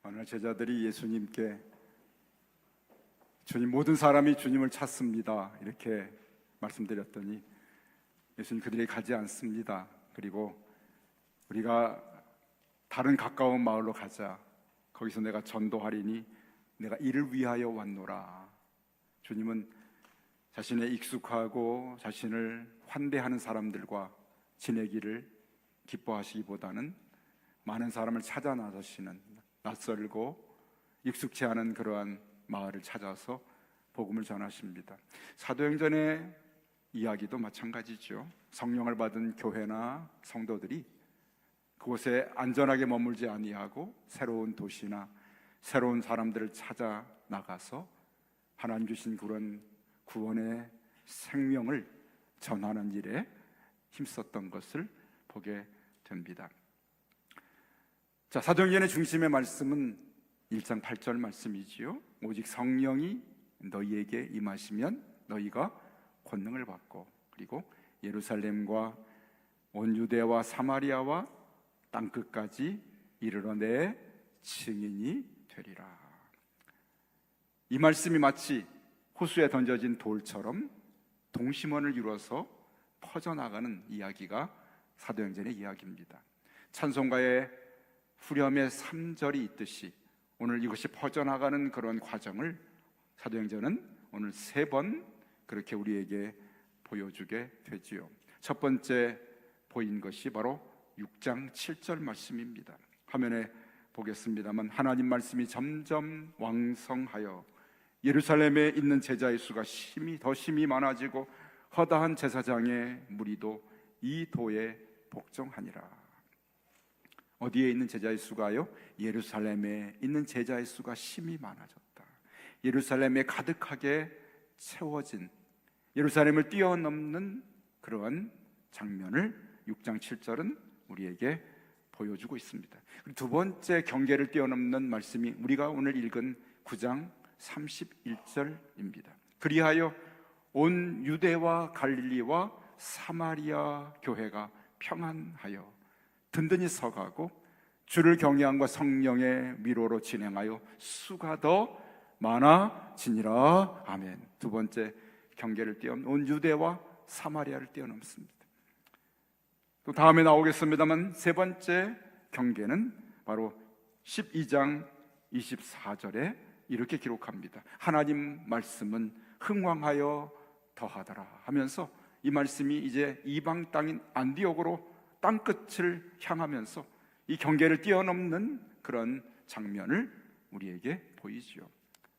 어느 제자들이 예수님께 주님, 모든 사람이 주님을 찾습니다 이렇게 말씀드렸더니 예수님 그들이 가지 않습니다. 그리고 우리가 다른 가까운 마을로 가자. 거기서 내가 전도하리니 내가 이를 위하여 왔노라. 주님은 자신의 익숙하고 자신을 환대하는 사람들과 지내기를 기뻐하시기보다는 많은 사람을 찾아 나서시는, 낯설고 익숙치 않은 그러한 마을을 찾아서 복음을 전하십니다. 사도행전의 이야기도 마찬가지죠. 성령을 받은 교회나 성도들이 그곳에 안전하게 머물지 아니하고 새로운 도시나 새로운 사람들을 찾아 나가서 하나님 주신 그런 구원의 생명을 전하는 일에 힘썼던 것을 보게 됩니다. 자, 사도행전의 중심의 말씀은 1장 8절 말씀이지요. 오직 성령이 너희에게 임하시면 너희가 권능을 받고 그리고 예루살렘과 온 유대와 사마리아와 땅끝까지 이르러 내 증인이 되리라. 이 말씀이 마치 호수에 던져진 돌처럼 동심원을 이루어서 퍼져나가는 이야기가 사도행전의 이야기입니다. 찬송가의 후렴의 3절이 있듯이 오늘 이것이 퍼져나가는 그런 과정을 사도행전은 오늘 3번 그렇게 우리에게 보여주게 되지요. 첫 번째 보인 것이 바로 6장 7절 말씀입니다. 화면에 보겠습니다만, 하나님 말씀이 점점 왕성하여 예루살렘에 있는 제자의 수가 더 심히 많아지고 허다한 제사장의 무리도 이 도에 복종하니라. 어디에 있는 제자의 수가요? 예루살렘에 있는 제자의 수가 심히 많아졌다. 예루살렘에 가득하게 채워진, 예루살렘을 뛰어넘는 그러한 장면을 6장 7절은 우리에게 보여주고 있습니다. 그리고 두 번째 경계를 뛰어넘는 말씀이 우리가 오늘 읽은 9장 31절입니다. 그리하여 온 유대와 갈릴리와 사마리아 교회가 평안하여 든든히 서가고 주를 경외함과 성령의 위로로 진행하여 수가 더 많아지니라. 아멘. 두 번째 경계를 뛰어넘는 온 유대와 사마리아를 뛰어넘습니다. 또 다음에 나오겠습니다만, 세 번째 경계는 바로 12장 24절에 이렇게 기록합니다. 하나님 말씀은 흥왕하여 더하더라 하면서 이 말씀이 이제 이방 땅인 안디옥으로 땅끝을 향하면서 이 경계를 뛰어넘는 그런 장면을 우리에게 보이지요.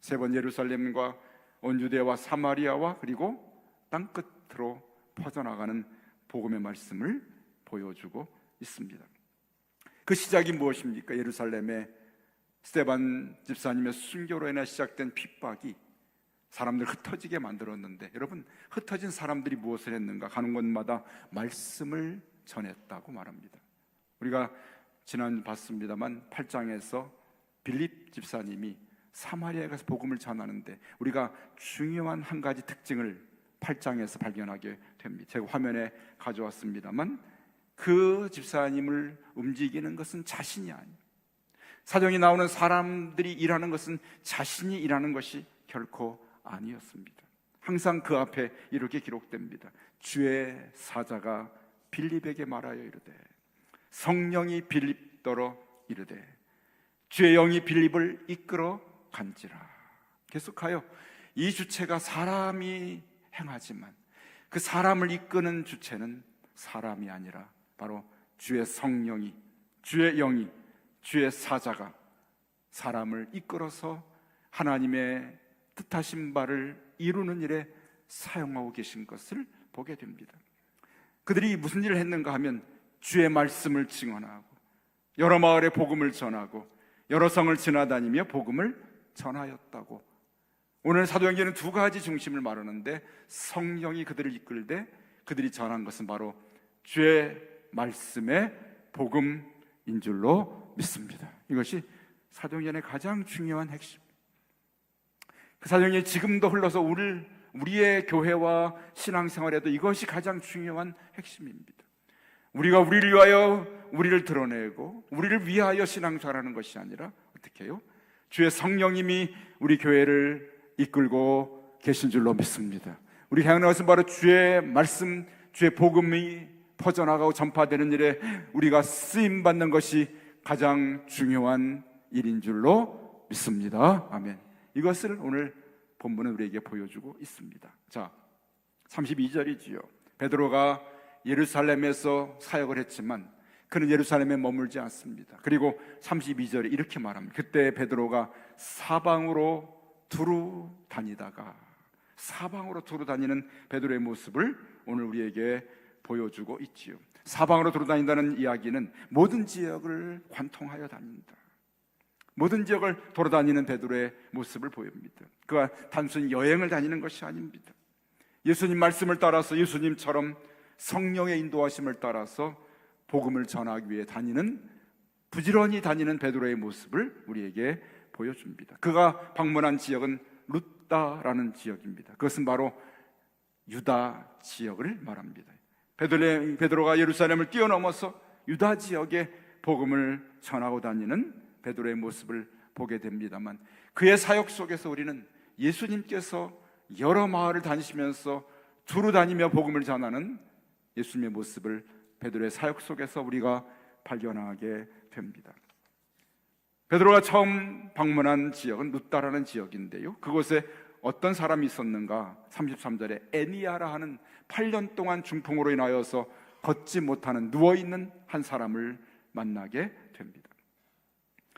세 번 예루살렘과 온 유대와 사마리아와 그리고 땅끝으로 퍼져나가는 복음의 말씀을 보여주고 있습니다. 그 시작이 무엇입니까? 예루살렘에 스데반 집사님의 순교로 인해 시작된 핍박이 사람들 흩어지게 만들었는데, 여러분, 흩어진 사람들이 무엇을 했는가? 가는 곳마다 말씀을 전했다고 말합니다. 우리가 지난 봤습니다만 8장에서 빌립 집사님이 사마리아에 가서 복음을 전하는데 우리가 중요한 한 가지 특징을 8장에서 발견하게 됩니다. 제가 화면에 가져왔습니다만 그 집사님을 움직이는 것은 자신이 아니에요. 사정이 나오는 사람들이 일하는 것은 자신이 일하는 것이 결코 아니었습니다. 항상 그 앞에 이렇게 기록됩니다. 주의 사자가 빌립에게 말하여 이르되 성령이 빌립더러 이르되 주의 영이 빌립을 이끌어 간지라. 계속하여 이 주체가 사람이 행하지만 그 사람을 이끄는 주체는 사람이 아니라 바로 주의 성령이, 주의 영이, 주의 사자가 사람을 이끌어서 하나님의 뜻하신 바를 이루는 일에 사용하고 계신 것을 보게 됩니다. 그들이 무슨 일을 했는가 하면 주의 말씀을 증언하고 여러 마을에 복음을 전하고 여러 성을 지나다니며 복음을 전하였다고. 오늘 사도행전은 두 가지 중심을 말하는데, 성령이 그들을 이끌되 그들이 전한 것은 바로 주의 말씀의 복음인 줄로 믿습니다. 이것이 사도행전의 가장 중요한 핵심. 그 사도행전이 지금도 흘러서 우리의 교회와 신앙생활에도 이것이 가장 중요한 핵심입니다. 우리가 우리를 위하여 우리를 드러내고 우리를 위하여 신앙생활하는 것이 아니라 어떻게 해요? 주의 성령님이 우리 교회를 이끌고 계신 줄로 믿습니다. 우리 향하는 것은 바로 주의 말씀, 주의 복음이 퍼져나가고 전파되는 일에 우리가 쓰임받는 것이 가장 중요한 일인 줄로 믿습니다. 아멘. 이것을 오늘 본문은 우리에게 보여주고 있습니다. 자, 32절이지요. 베드로가 예루살렘에서 사역을 했지만 그는 예루살렘에 머물지 않습니다. 그리고 32절에 이렇게 말합니다. 그때 베드로가 사방으로 두루 다니다가, 사방으로 두루 다니는 베드로의 모습을 오늘 우리에게 보여주고 있지요. 사방으로 두루 다닌다는 이야기는 모든 지역을 관통하여 다닌다, 모든 지역을 돌아다니는 베드로의 모습을 보입니다. 그가 단순히 여행을 다니는 것이 아닙니다. 예수님 말씀을 따라서, 예수님처럼 성령의 인도하심을 따라서 복음을 전하기 위해 부지런히 다니는 베드로의 모습을 우리에게 보여줍니다. 그가 방문한 지역은 룻다라는 지역입니다. 그것은 바로 유다 지역을 말합니다. 베드로가 예루살렘을 뛰어넘어서 유다 지역에 복음을 전하고 다니는 베드로의 모습을 보게 됩니다만, 그의 사역 속에서 우리는 예수님께서 여러 마을을 다니시면서 두루 다니며 복음을 전하는 예수님의 모습을 베드로의 사역 속에서 우리가 발견하게 됩니다. 베드로가 처음 방문한 지역은 룻다라는 지역인데요, 그곳에 어떤 사람이 있었는가? 33절에 에니야라 하는 8년 동안 중풍으로 인하여서 걷지 못하는 누워있는 한 사람을 만나게 됩니다.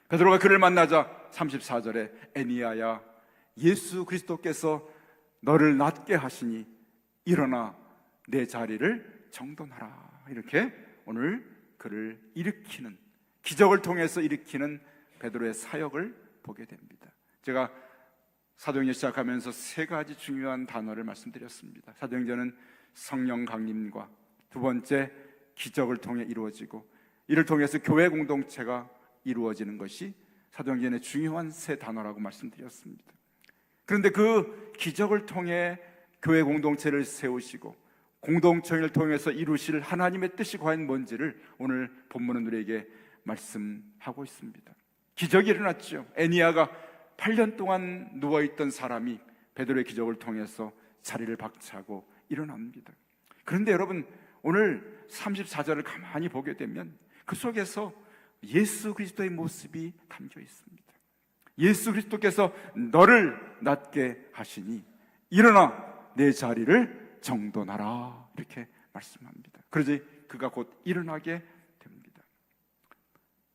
베드로가 그를 만나자 34절에 에니야야, 예수 그리스도께서 너를 낫게 하시니 일어나 내 자리를 정돈하라, 이렇게 오늘 그를 일으키는, 기적을 통해서 일으키는 베드로의 사역을 보게 됩니다. 제가 사도행전 시작하면서 세 가지 중요한 단어를 말씀드렸습니다. 사도행전은 성령 강림과 두 번째 기적을 통해 이루어지고, 이를 통해서 교회 공동체가 이루어지는 것이 사도행전의 중요한 세 단어라고 말씀드렸습니다. 그런데 그 기적을 통해 교회 공동체를 세우시고 공동체를 통해서 이루실 하나님의 뜻이 과연 뭔지를 오늘 본문은 우리에게 말씀하고 있습니다. 기적이 일어났죠. 에니야가 8년 동안 누워있던 사람이 베드로의 기적을 통해서 자리를 박차고 일어납니다. 그런데 여러분, 오늘 34절을 가만히 보게 되면 그 속에서 예수 그리스도의 모습이 담겨 있습니다. 예수 그리스도께서 너를 낫게 하시니 일어나 내 자리를 정돈하라, 이렇게 말씀합니다. 그러지 그가 곧 일어나게 됩니다.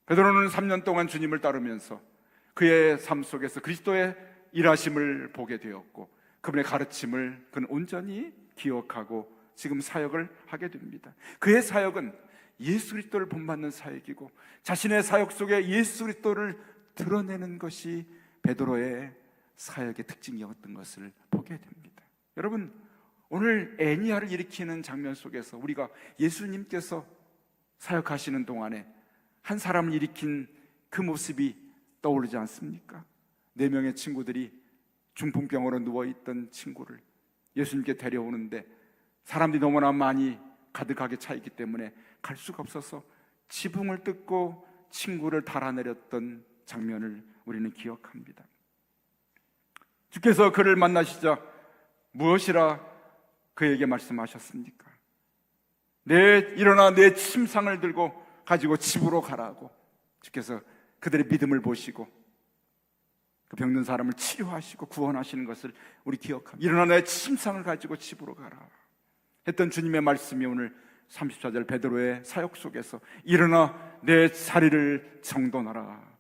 베드로는 3년 동안 주님을 따르면서 그의 삶 속에서 그리스도의 일하심을 보게 되었고, 그분의 가르침을 그는 온전히 기억하고 지금 사역을 하게 됩니다. 그의 사역은 예수 그리스도를 본받는 사역이고, 자신의 사역 속에 예수 그리스도를 드러내는 것이 베드로의 사역의 특징이었던 것을 보게 됩니다. 여러분, 오늘 에니야를 일으키는 장면 속에서 우리가 예수님께서 사역하시는 동안에 한 사람을 일으킨 그 모습이 떠오르지 않습니까? 4명의 친구들이 중풍병으로 누워있던 친구를 예수님께 데려오는데 사람들이 너무나 많이 가득하게 차 있기 때문에 갈 수가 없어서 지붕을 뜯고 친구를 달아내렸던 장면을 우리는 기억합니다. 주께서 그를 만나시자 무엇이라 그에게 말씀하셨습니까? 일어나 내 침상을 들고 가지고 집으로 가라고 주께서 그들의 믿음을 보시고 그 병든 사람을 치료하시고 구원하시는 것을 우리 기억합니다. 일어나 내 침상을 가지고 집으로 가라 했던 주님의 말씀이 오늘 34절 베드로의 사역 속에서 일어나 내 자리를 정돈하라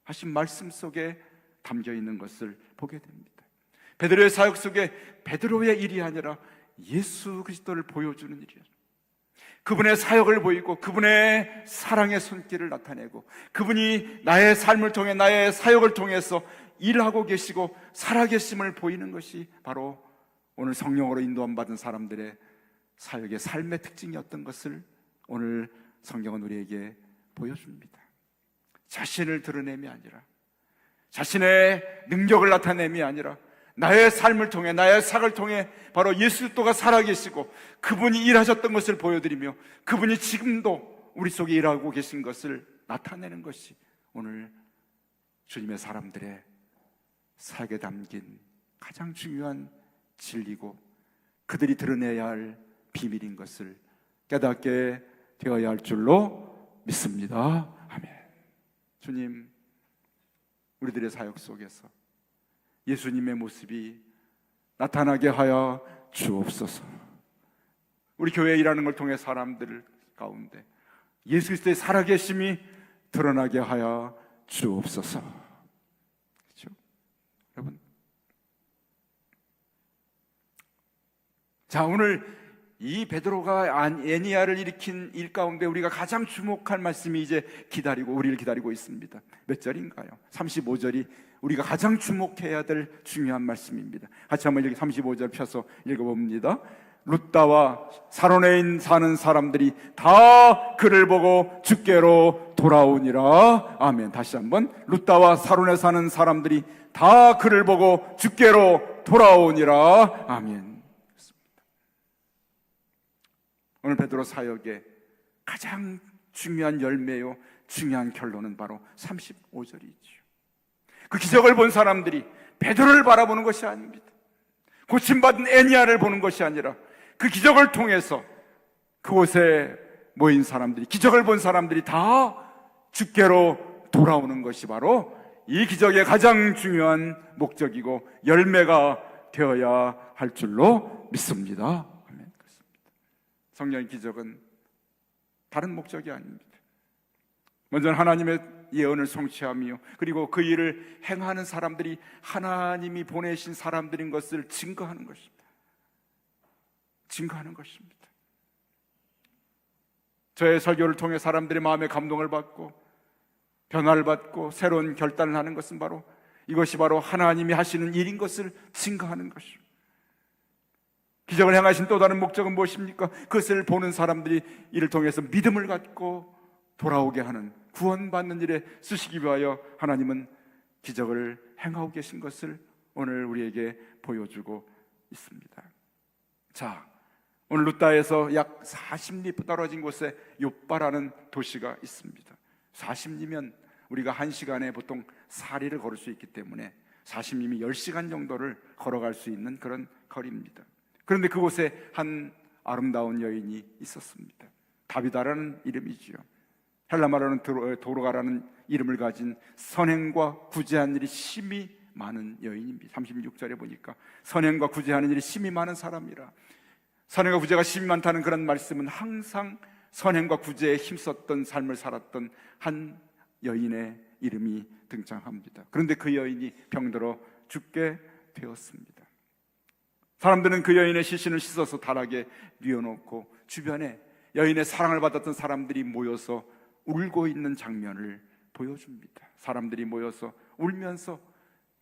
하신 말씀 속에 담겨 있는 것을 보게 됩니다. 베드로의 사역 속에 베드로의 일이 아니라 예수 그리스도를 보여주는 일이에요. 그분의 사역을 보이고 그분의 사랑의 손길을 나타내고 그분이 나의 삶을 통해 나의 사역을 통해서 일하고 계시고 살아계심을 보이는 것이 바로 오늘 성령으로 인도함 받은 사람들의 사역의 삶의 특징이었던 것을 오늘 성경은 우리에게 보여줍니다. 자신을 드러냄이 아니라, 자신의 능력을 나타냄이 아니라 나의 삶을 통해, 나의 사역을 통해 바로 예수 그리스도가 살아계시고 그분이 일하셨던 것을 보여드리며 그분이 지금도 우리 속에 일하고 계신 것을 나타내는 것이 오늘 주님의 사람들의 사역에 담긴 가장 중요한 진리고 그들이 드러내야 할 비밀인 것을 깨닫게 되어야 할 줄로 믿습니다. 아멘. 주님, 우리들의 사역 속에서 예수님의 모습이 나타나게 하여 주옵소서. 우리 교회에 일하는 걸 통해 사람들 가운데 예수 그리스도의 살아계심이 드러나게 하여 주옵소서. 그렇죠? 여러분, 자, 오늘 이 베드로가 애니야를 일으킨 일 가운데 우리가 가장 주목할 말씀이 이제 우리를 기다리고 있습니다. 몇 절인가요? 35절이 우리가 가장 주목해야 될 중요한 말씀입니다. 같이 한번 여기 35절 펴서 읽어봅니다. 룻다와 사로네인 사는 사람들이 다 그를 보고 주께로 돌아오니라. 아멘. 다시 한번, 룻다와 사로네 사는 사람들이 다 그를 보고 주께로 돌아오니라. 아멘. 오늘 베드로 사역의 가장 중요한 열매요, 중요한 결론은 바로 35절이죠. 그 기적을 본 사람들이 베드로를 바라보는 것이 아닙니다. 고침받은 애니야를 보는 것이 아니라 그 기적을 통해서 그곳에 모인 사람들이, 기적을 본 사람들이 다 주께로 돌아오는 것이 바로 이 기적의 가장 중요한 목적이고 열매가 되어야 할 줄로 믿습니다. 성령의 기적은 다른 목적이 아닙니다. 먼저 하나님의 예언을 성취하며 그리고 그 일을 행하는 사람들이 하나님이 보내신 사람들인 것을 증거하는 것입니다. 증거하는 것입니다. 저의 설교를 통해 사람들의 마음에 감동을 받고 변화를 받고 새로운 결단을 하는 것은 바로 이것이 바로 하나님이 하시는 일인 것을 증거하는 것입니다. 기적을 행하신 또 다른 목적은 무엇입니까? 그것을 보는 사람들이 이를 통해서 믿음을 갖고 돌아오게 하는, 구원받는 일에 쓰시기 위하여 하나님은 기적을 행하고 계신 것을 오늘 우리에게 보여주고 있습니다. 자, 오늘 룻다에서 약 40리 떨어진 곳에 욥바라는 도시가 있습니다. 40리면 우리가 1시간에 보통 4리를 걸을 수 있기 때문에 40리면 10시간 정도를 걸어갈 수 있는 그런 거리입니다. 그런데 그곳에 한 아름다운 여인이 있었습니다. 다비다라는 이름이지요. 헬라말로는 도로가라는 이름을 가진 선행과 구제한 일이 심히 많은 여인입니다. 36절에 보니까 선행과 구제하는 일이 심히 많은 사람이라. 선행과 구제가 심히 많다는 그런 말씀은 항상 선행과 구제에 힘썼던 삶을 살았던 한 여인의 이름이 등장합니다. 그런데 그 여인이 병들어 죽게 되었습니다. 사람들은 그 여인의 시신을 씻어서 다락에 뉘어놓고 주변에 여인의 사랑을 받았던 사람들이 모여서 울고 있는 장면을 보여줍니다. 사람들이 모여서 울면서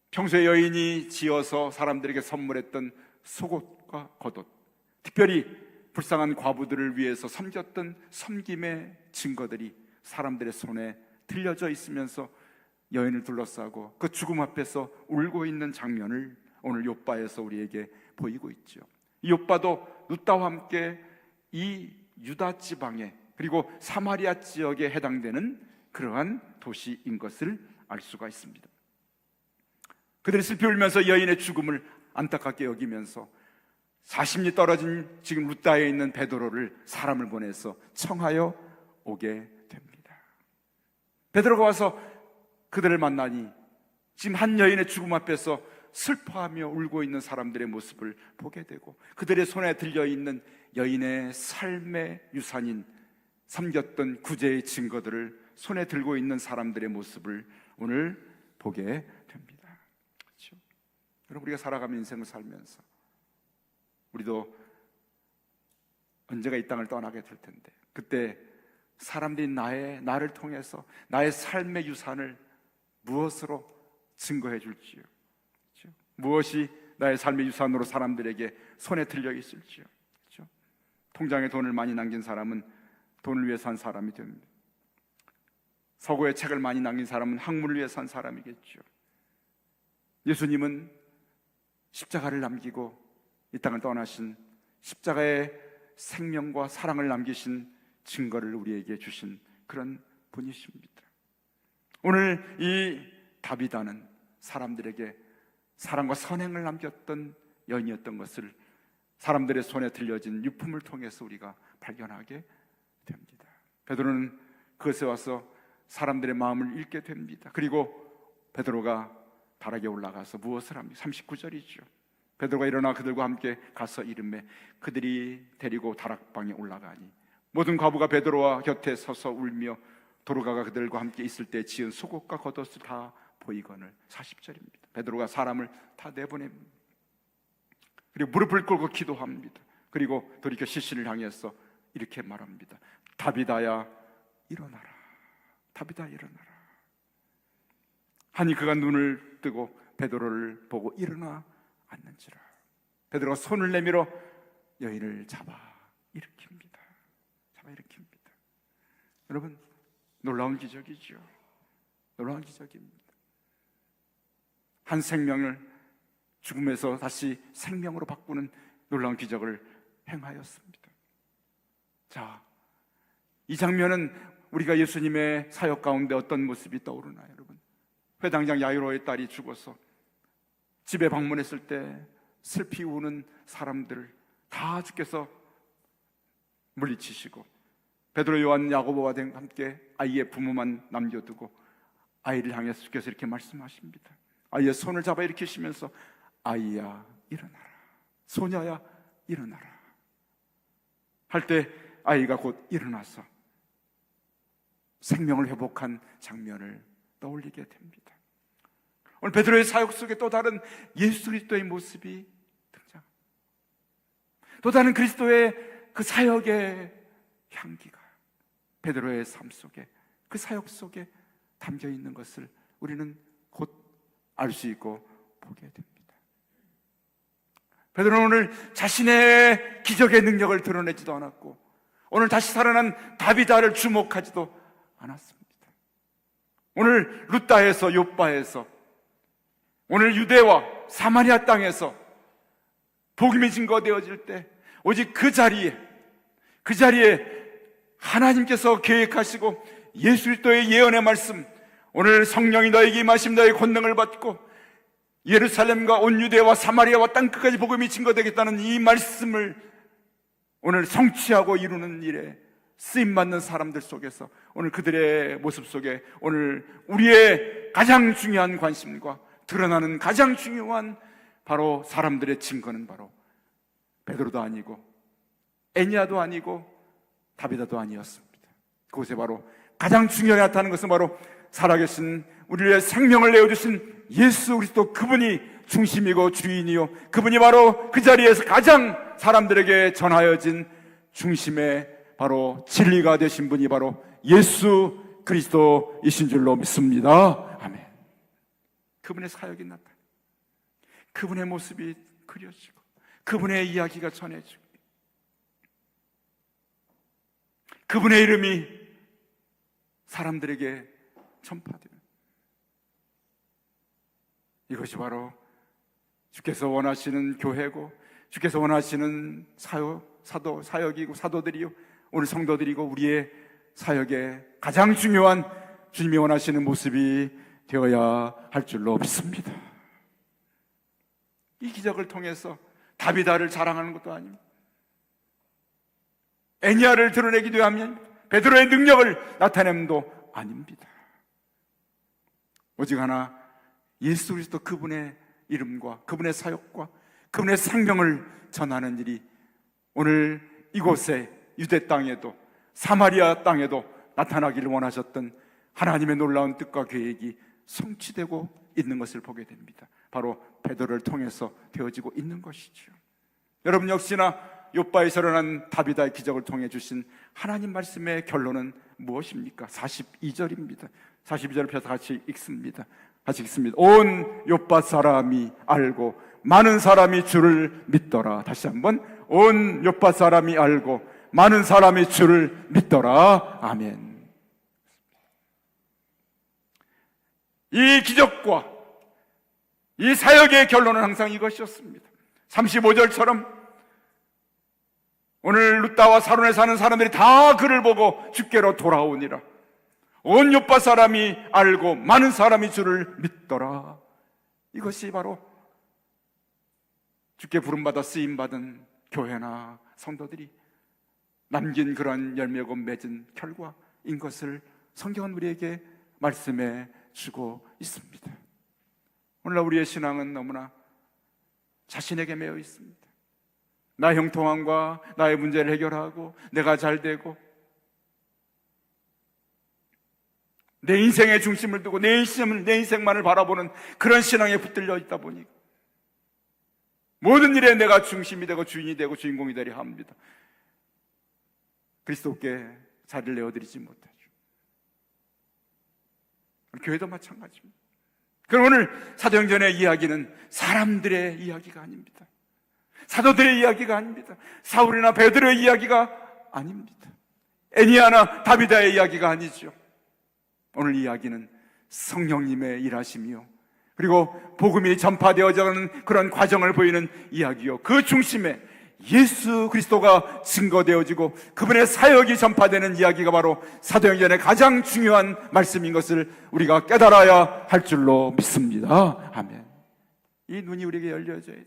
평소에 여인이 지어서 사람들에게 선물했던 속옷과 겉옷, 특별히 불쌍한 과부들을 위해서 섬겼던 섬김의 증거들이 사람들의 손에 들려져 있으면서 여인을 둘러싸고 그 죽음 앞에서 울고 있는 장면을 오늘 욥바에서 우리에게 보이고 있죠. 이 욥바도 룻다와 함께 이 유다 지방에 그리고 사마리아 지역에 해당되는 그러한 도시인 것을 알 수가 있습니다. 그들이 슬피 울면서 여인의 죽음을 안타깝게 여기면서 40리 떨어진 지금 룻다에 있는 베드로를 사람을 보내서 청하여 오게 됩니다. 베드로가 와서 그들을 만나니 지금 한 여인의 죽음 앞에서 슬퍼하며 울고 있는 사람들의 모습을 보게 되고 그들의 손에 들려있는 여인의 삶의 유산인 섬겼던 구제의 증거들을 손에 들고 있는 사람들의 모습을 오늘 보게 됩니다. 그렇죠? 여러분, 우리가 살아가는 인생을 살면서 우리도 언제가 이 땅을 떠나게 될 텐데 그때 사람들이 나를 통해서 나의 삶의 유산을 무엇으로 증거해 줄지요? 그렇죠? 무엇이 나의 삶의 유산으로 사람들에게 손에 들려 있을지요? 그렇죠? 통장에 돈을 많이 남긴 사람은 돈을 위해 산 사람이 됩니다. 서고에 책을 많이 남긴 사람은 학문을 위해 산 사람이겠죠. 예수님은 십자가를 남기고 이 땅을 떠나신 십자가의 생명과 사랑을 남기신 증거를 우리에게 주신 그런 분이십니다. 오늘 이 다비다는 사람들에게 사랑과 선행을 남겼던 여인이었던 것을 사람들의 손에 들려진 유품을 통해서 우리가 발견하게 됩니다. 베드로는 그것에 와서 사람들의 마음을 읽게 됩니다. 그리고 베드로가 다락에 올라가서 무엇을 합니까? 39절이죠. 베드로가 일어나 그들과 함께 가서 이르매 그들이 데리고 다락방에 올라가니 모든 과부가 베드로와 곁에 서서 울며 도로가가 그들과 함께 있을 때 지은 속옷과 겉옷을 다 보이거늘. 40절입니다. 베드로가 사람을 다 내보냅니다. 그리고 무릎을 꿇고 기도합니다. 그리고 돌이켜 시신을 향해서 이렇게 말합니다. 다비다야 일어나라. 다비다 일어나라. 하니 그가 눈을 뜨고 베드로를 보고 일어나 앉는지라. 베드로가 손을 내밀어 여인을 잡아 일으킵니다. 여러분, 놀라운 기적이죠. 놀라운 기적입니다. 한 생명을 죽음에서 다시 생명으로 바꾸는 놀라운 기적을 행하였습니다. 자, 이 장면은 우리가 예수님의 사역 가운데 어떤 모습이 떠오르나요, 여러분? 회당장 야이로의 딸이 죽어서 집에 방문했을 때 슬피 우는 사람들을 다 주께서 물리치시고 베드로, 요한, 야고보와 함께 아이의 부모만 남겨두고 아이를 향해서 주께서 이렇게 말씀하십니다. 아이의 손을 잡아 일으키시면서 아이야 일어나라, 소녀야 일어나라 할 때 아이가 곧 일어나서 생명을 회복한 장면을 떠올리게 됩니다. 오늘 베드로의 사역 속에 또 다른 예수 그리스도의 모습이 등장합니다. 또 다른 그리스도의 그 사역의 향기가 베드로의 삶 속에, 그 사역 속에 담겨 있는 것을 우리는 곧 알 수 있고 보게 됩니다. 베드로는 오늘 자신의 기적의 능력을 드러내지도 않았고 오늘 다시 살아난 다비다를 주목하지도 않았습니다. 오늘 루다에서, 요바에서, 오늘 유대와 사마리아 땅에서 복음이 증거되어질 때 오직 그 자리에 하나님께서 계획하시고 예수 그리스도의 예언의 말씀, 오늘 성령이 너에게 임하심 너의 권능을 받고 예루살렘과 온 유대와 사마리아와 땅끝까지 복음이 증거되겠다는 이 말씀을 오늘 성취하고 이루는 일에 쓰임받는 사람들 속에서 오늘 그들의 모습 속에 오늘 우리의 가장 중요한 관심과 드러나는 가장 중요한 바로 사람들의 증거는 바로 베드로도 아니고 애니야도 아니고 다비다도 아니었습니다. 그곳에 바로 가장 중요하게 나타나는 것은 바로 살아계신 우리의 생명을 내어주신 예수 그리스도, 그분이 중심이고 주인이요, 그분이 바로 그 자리에서 가장 사람들에게 전하여진 중심의 바로 진리가 되신 분이 바로 예수 그리스도이신 줄로 믿습니다. 아멘. 그분의 사역이 나타나, 그분의 모습이 그려지고 그분의 이야기가 전해지고 그분의 이름이 사람들에게 전파되는, 이것이 바로 주께서 원하시는 교회고 주께서 원하시는 사역이고 사도들이요, 오늘 성도들이고 우리의 사역의 가장 중요한 주님이 원하시는 모습이 되어야 할 줄로 믿습니다. 이 기적을 통해서 다비다를 자랑하는 것도 아닙니다. 애니야를 드러내기도 하면 베드로의 능력을 나타냄도 아닙니다. 오직 하나 예수 그리스도, 그분의 이름과 그분의 사역과 그분의 생명을 전하는 일이 오늘 이곳에 유대 땅에도 사마리아 땅에도 나타나기를 원하셨던 하나님의 놀라운 뜻과 계획이 성취되고 있는 것을 보게 됩니다. 바로 베드로를 통해서 되어지고 있는 것이죠. 여러분 역시나 요바에서 일어난 다비다의 기적을 통해 주신 하나님 말씀의 결론은 무엇입니까? 42절입니다. 42절을 펴서 같이 읽습니다. 온 요바 사람이 알고 많은 사람이 주를 믿더라. 다시 한번, 온 요바 사람이 알고 많은 사람이 주를 믿더라. 아멘. 이 기적과 이 사역의 결론은 항상 이것이었습니다. 35절처럼 오늘 루다와 사론에 사는 사람들이 다 그를 보고 주께로 돌아오니라. 온 요파 사람이 알고 많은 사람이 주를 믿더라. 이것이 바로 주께 부름받아 쓰임받은 교회나 성도들이 남긴 그러한 열매고 맺은 결과인 것을 성경은 우리에게 말씀해 주고 있습니다. 오늘날 우리의 신앙은 너무나 자신에게 매여 있습니다. 나의 형통함과 나의 문제를 해결하고 내가 잘 되고 내 인생의 중심을 두고 내 인생만을 바라보는 그런 신앙에 붙들려 있다 보니 모든 일에 내가 중심이 되고 주인이 되고 주인공이 되려 합니다. 그리스도께 자리를 내어드리지 못하죠. 교회도 마찬가지입니다. 그럼 오늘 사도행전의 이야기는 사람들의 이야기가 아닙니다. 사도들의 이야기가 아닙니다. 사울이나 베드로의 이야기가 아닙니다. 애니아나 다비다의 이야기가 아니죠. 오늘 이야기는 성령님의 일하심이요, 그리고 복음이 전파되어져가는 그런 과정을 보이는 이야기요, 그 중심에 예수 그리스도가 증거되어지고 그분의 사역이 전파되는 이야기가 바로 사도행전의 가장 중요한 말씀인 것을 우리가 깨달아야 할 줄로 믿습니다. 아멘. 이 눈이 우리에게 열려져야 돼요.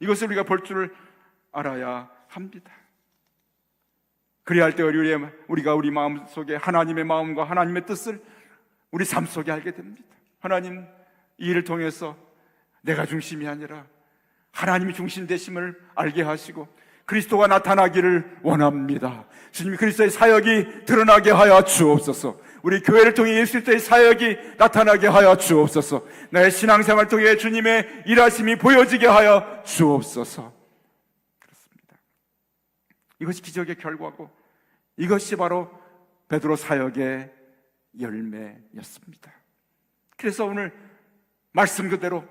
이것을 우리가 볼 줄 알아야 합니다. 그래야 할 때 우리가 우리 마음속에 하나님의 마음과 하나님의 뜻을 우리 삶 속에 알게 됩니다. 하나님, 이 일을 통해서 내가 중심이 아니라 하나님이 중심 되심을 알게 하시고 그리스도가 나타나기를 원합니다. 주님, 그리스도의 사역이 드러나게 하여 주옵소서. 우리 교회를 통해 예수 그리스도의 사역이 나타나게 하여 주옵소서. 나의 신앙생활을 통해 주님의 일하심이 보여지게 하여 주옵소서. 그렇습니다. 이것이 기적의 결과고 이것이 바로 베드로 사역의 열매였습니다. 그래서 오늘 말씀 그대로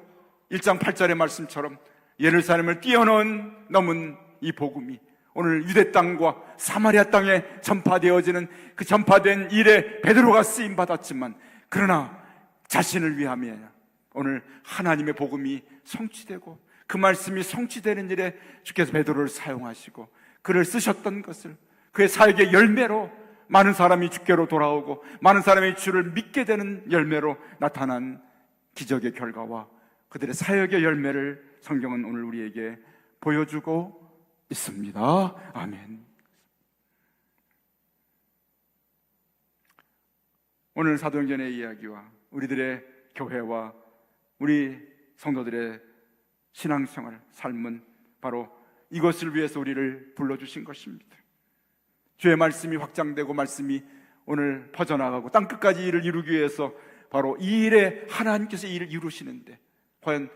1장 8절의 말씀처럼 예루살렘을 뛰어넘은 이 복음이 오늘 유대 땅과 사마리아 땅에 전파되어지는 그 전파된 일에 베드로가 쓰임받았지만, 그러나 자신을 위함이 아니라 오늘 하나님의 복음이 성취되고 그 말씀이 성취되는 일에 주께서 베드로를 사용하시고 그를 쓰셨던 것을 그의 사역의 열매로 많은 사람이 주께로 돌아오고 많은 사람이 주를 믿게 되는 열매로 나타난 기적의 결과와 그들의 사역의 열매를 성경은 오늘 우리에게 보여주고 있습니다. 아멘. 오늘 사도행전의 이야기와 우리들의 교회와 우리 성도들의 신앙생활, 삶은 바로 이것을 위해서 우리를 불러주신 것입니다. 주의 말씀이 확장되고 말씀이 오늘 퍼져나가고 땅끝까지 이를 이루기 위해서 바로 이 일에 하나님께서 이 일을 이루시는데, 과연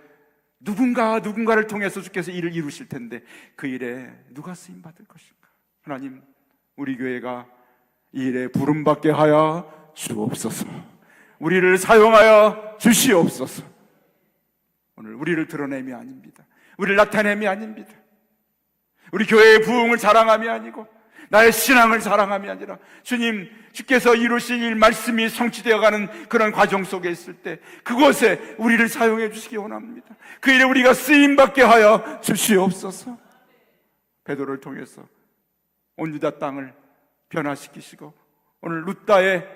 누군가를 통해서 주께서 일을 이루실 텐데 그 일에 누가 쓰임받을 것인가? 하나님, 우리 교회가 이 일에 부름받게 하여 주옵소서. 우리를 사용하여 주시옵소서. 오늘 우리를 드러냄이 아닙니다. 우리를 나타냄이 아닙니다. 우리 교회의 부흥을 자랑함이 아니고 나의 신앙을 자랑함이 아니라 주님, 주께서 이루신 일 말씀이 성취되어가는 그런 과정 속에 있을 때 그곳에 우리를 사용해 주시기 원합니다. 그 일에 우리가 쓰임받게 하여 주시옵소서. 베드로를 통해서 온 유다 땅을 변화시키시고 오늘 룻다에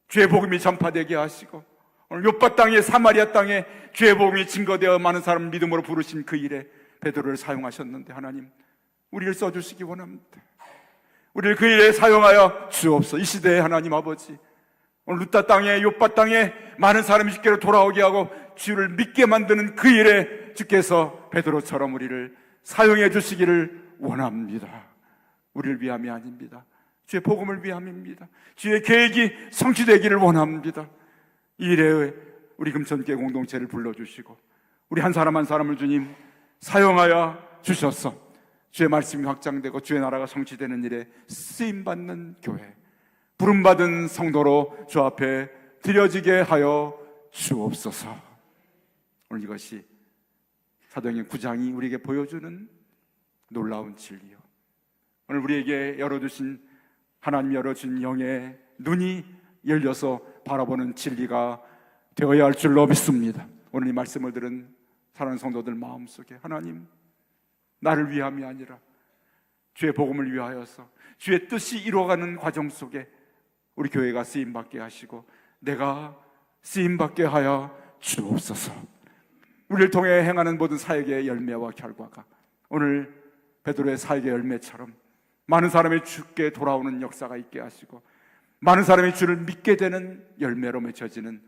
주의 복음이 전파되게 하시고 오늘 요파 땅에 사마리아 땅에 주의 복음이 증거되어 많은 사람을 믿음으로 부르신 그 일에 베드로를 사용하셨는데, 하나님, 우리를 써주시기 원합니다. 우리를 그 일에 사용하여 주옵소서. 이 시대에 하나님 아버지, 오늘 룻다 땅에 요파 땅에 많은 사람이 주께로 돌아오게 하고 주를 믿게 만드는 그 일에 주께서 베드로처럼 우리를 사용해 주시기를 원합니다. 우리를 위함이 아닙니다. 주의 복음을 위함입니다. 주의 계획이 성취되기를 원합니다. 이 일에 우리 금천교회 공동체를 불러주시고 우리 한 사람 한 사람을 주님 사용하여 주셔서 주의 말씀이 확장되고 주의 나라가 성취되는 일에 쓰임받는 교회, 부름받은 성도로 주 앞에 드려지게 하여 주옵소서. 오늘 이것이 사도행전 9장이 우리에게 보여주는 놀라운 진리요, 오늘 우리에게 하나님 열어준 영의 눈이 열려서 바라보는 진리가 되어야 할 줄로 믿습니다. 오늘 이 말씀을 들은 사랑하는 성도들 마음속에 하나님, 나를 위함이 아니라 주의 복음을 위하여서 주의 뜻이 이루어가는 과정 속에 우리 교회가 쓰임받게 하시고 내가 쓰임받게 하여 주옵소서. 우리를 통해 행하는 모든 사역의 열매와 결과가 오늘 베드로의 사역의 열매처럼 많은 사람이 주께 돌아오는 역사가 있게 하시고 많은 사람이 주를 믿게 되는 열매로 맺혀지는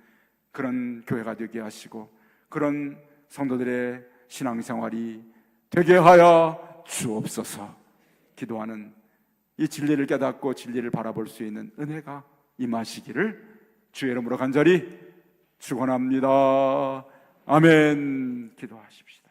그런 교회가 되게 하시고 그런 성도들의 신앙생활이 되게 하여 주옵소서. 기도하는 이 진리를 깨닫고 진리를 바라볼 수 있는 은혜가 임하시기를 주의 이름으로 간절히 축원합니다. 아멘. 기도하십시다.